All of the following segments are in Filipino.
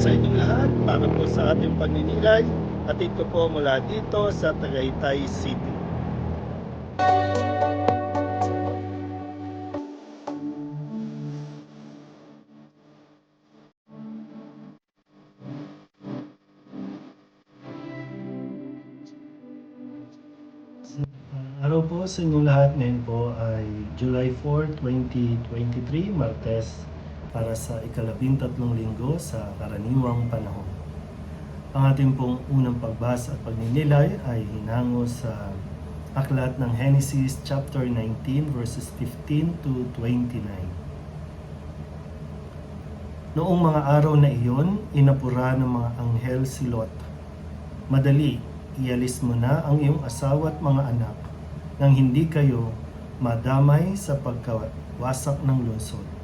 sa inyong lahat para po sa ating pagninilay. Atid ko po mula dito sa Tagaytay City. Araw po sa inyong lahat. Ngayon po ay July 4, 2023, Martes, para sa ikalabintatlong linggo sa karaniwang panahon. Ang ating pong unang pagbasa at pagninilay ay hinango sa aklat ng Genesis chapter 19 verses 15 to 29. Noong mga araw na iyon, inapura ng mga anghel si Lot. Madali, ialis mo na ang iyong asawa at mga anak nang hindi kayo madamay sa pagkawasak ng lungsod.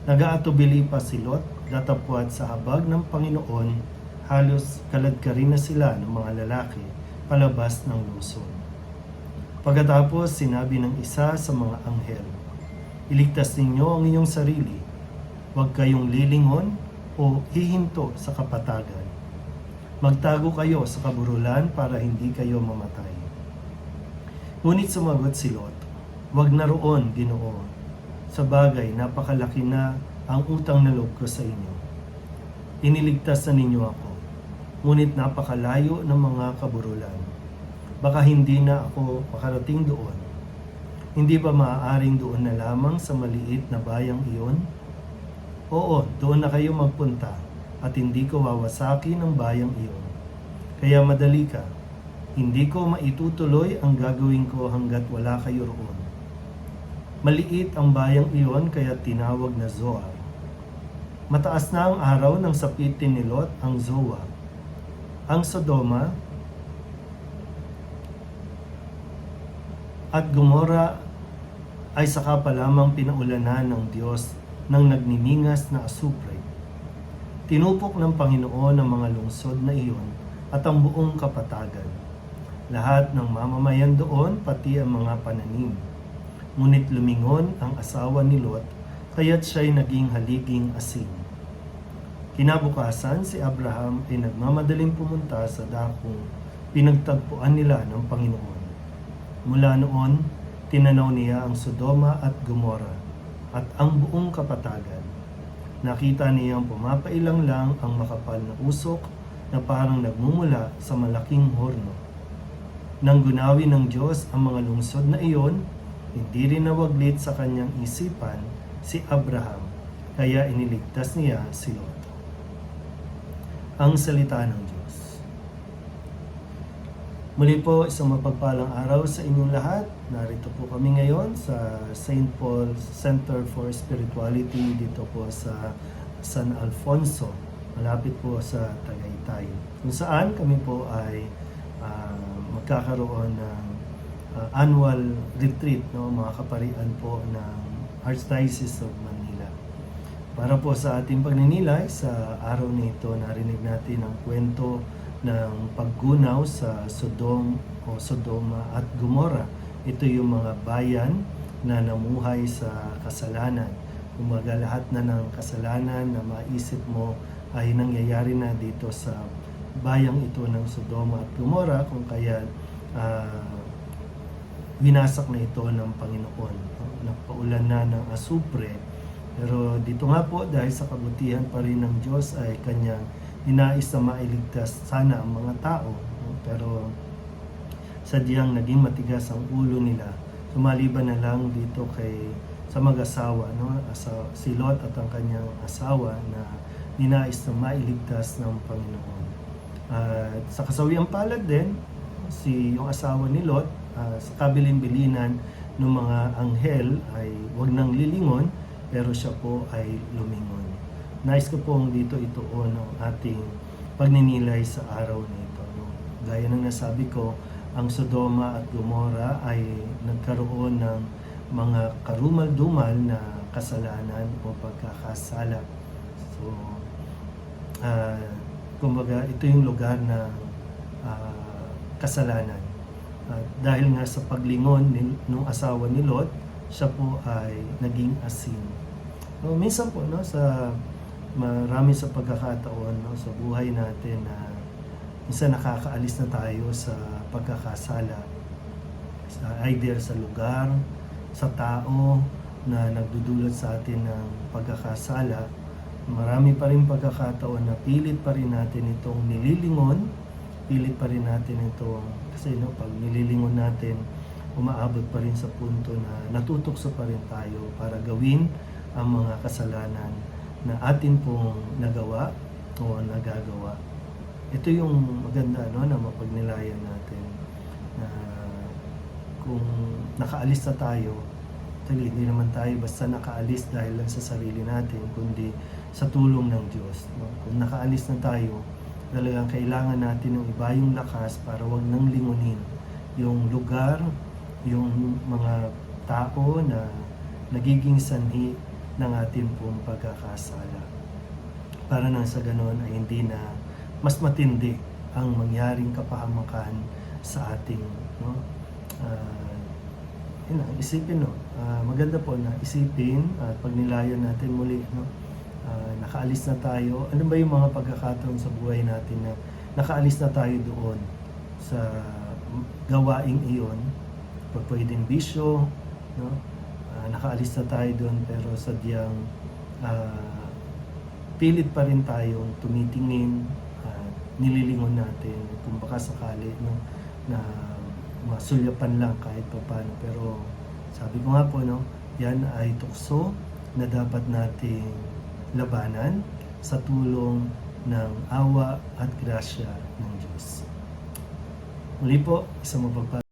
Nag-aatubili pa si Lot, datapwat sa habag ng Panginoon, halos kaladkarin na sila ng mga lalaki palabas ng lungsod. Pagkatapos sinabi ng isa sa mga anghel, iligtas ninyo ang inyong sarili, huwag kayong lilingon o hihinto sa kapatagan. Magtago kayo sa kaburulan para hindi kayo mamatay. Ngunit sumagot si Lot, huwag na roon, Ginoo. Sa bagay, napakalaki na ang utang na loob ko sa inyo. Iniligtas na ninyo ako, ngunit napakalayo ng mga kaburulan. Baka hindi na ako makarating doon. Hindi ba maaaring doon na lamang sa maliit na bayang iyon? Oo, doon na kayo magpunta at hindi ko wawasakin ang bayang iyon. Kaya madali ka. Hindi ko maitutuloy ang gagawin ko hanggat wala kayo roon. Maliit ang bayang iyon kaya tinawag na Zoar. Mataas na ang araw ng sapitin ni Lot ang Zoar. Ang Sodoma at Gomora ay saka pa lamang pinaulanan ng Diyos ng nagniningas na asupre. Tinupok ng Panginoon ang mga lungsod na iyon at ang buong kapatagan. Lahat ng mamamayan doon, pati ang mga pananim. Ngunit lumingon ang asawa ni Lot, kaya't siya'y naging haliging asin. Kinabukasan, si Abraham ay nagmamadaling pumunta sa dakong pinagtagpuan nila ng Panginoon. Mula noon, tinanaw niya ang Sodoma at Gomora at ang buong kapatagan. Nakita niyang pumapailang lang ang makapal na usok na parang nagmumula sa malaking horno. Nang gunawi ng Diyos ang mga lungsod na iyon, hindi rin nawaglit sa kanyang isipan si Abraham, kaya iniligtas niya si Lot. Ang salita ng Diyos. Muli po, isang mapagpalang araw sa inyong lahat. Narito po kami ngayon sa St. Paul's Center for Spirituality dito po sa San Alfonso, malapit po sa Tagaytay, kung saan kami po ay magkakaroon ng annual retreat, mga kaparian po ng Archdiocese of Manila. Para po sa ating pagninilay sa araw nito, narinig natin ang kwento ng paggunaw sa Sodoma at Gomora. Ito yung mga bayan na namuhay sa kasalanan. Kumaga lahat na ng kasalanan na maisip mo ay nangyayari na dito sa bayang ito ng Sodoma at Gomora, kung kaya winasak na ito ng Panginoon. Nagpaulan na ng asupre. Pero dito nga po, dahil sa kabutihan pa rin ng Diyos, ay kanyang ninais na mailigtas sana ang mga tao. Pero sadyang naging matigas ang ulo nila. Sumaliban na lang dito sa mag-asawa, si Lot at ang kanyang asawa na ninais na mailigtas ng Panginoon. At sa kasawiang palad din, yung asawa ni Lot, sa kabilin-bilinan ng mga anghel ay wag nang lilingon, pero siya po ay lumingon. Nais ko pong dito ituon ang ating pagninilay sa araw nito. Gaya ng nasabi ko, ang Sodoma at Gomora ay nagkaroon ng mga karumal-dumal na kasalanan o pagkakasala. So, kumbaga, ito yung lugar na kasalanan. Dahil nga sa paglingon ng asawa ni Lot, siya po ay naging asin. Minsan po, sa marami sa pagkakataon, no, sa buhay natin na minsan nakakaalis na tayo sa pagkakasala, either sa lugar, sa tao na nagdudulot sa atin ng pagkakasala. Marami pa rin pagkakataon na pilit pa rin natin itong nililingon, pilit pa rin natin itong, kasi no, pag nililingon natin, umaabot pa rin sa punto na natutokso pa rin tayo para gawin ang mga kasalanan na atin pong nagawa o nagagawa. Ito yung maganda, no, na mapagnilayan natin na kung nakaalis na tayo, hindi naman tayo basta nakaalis dahil lang sa sarili natin, kundi sa tulong ng Diyos. No? Kung nakaalis na tayo, talagang kailangan natin ng ibayong lakas para wag nang lingunin yung lugar, yung mga tao na nagiging sanhi ng ating pong pagkakasala. Para nang sa ganon ay hindi na mas matindi ang mangyaring kapahamakan sa ating, no? Isipin, no? Maganda po na isipin at pagnilayan natin muli, no? Nakaalis na tayo. Ano ba yung mga pagkakataon sa buhay natin na nakaalis na tayo doon sa gawaing iyon? Pwedeng bisyo, no? Nakaalis na tayo doon pero sadyang pilit pa rin tayong tumitingin, nililingon natin kung baka sakali, no, na masulyapan lang kahit paano. Pero sabi ko nga po, no, yan ay tukso na dapat nating labanan sa tulong ng awa at grasya ng Diyos. Muli po, isang mapagpalang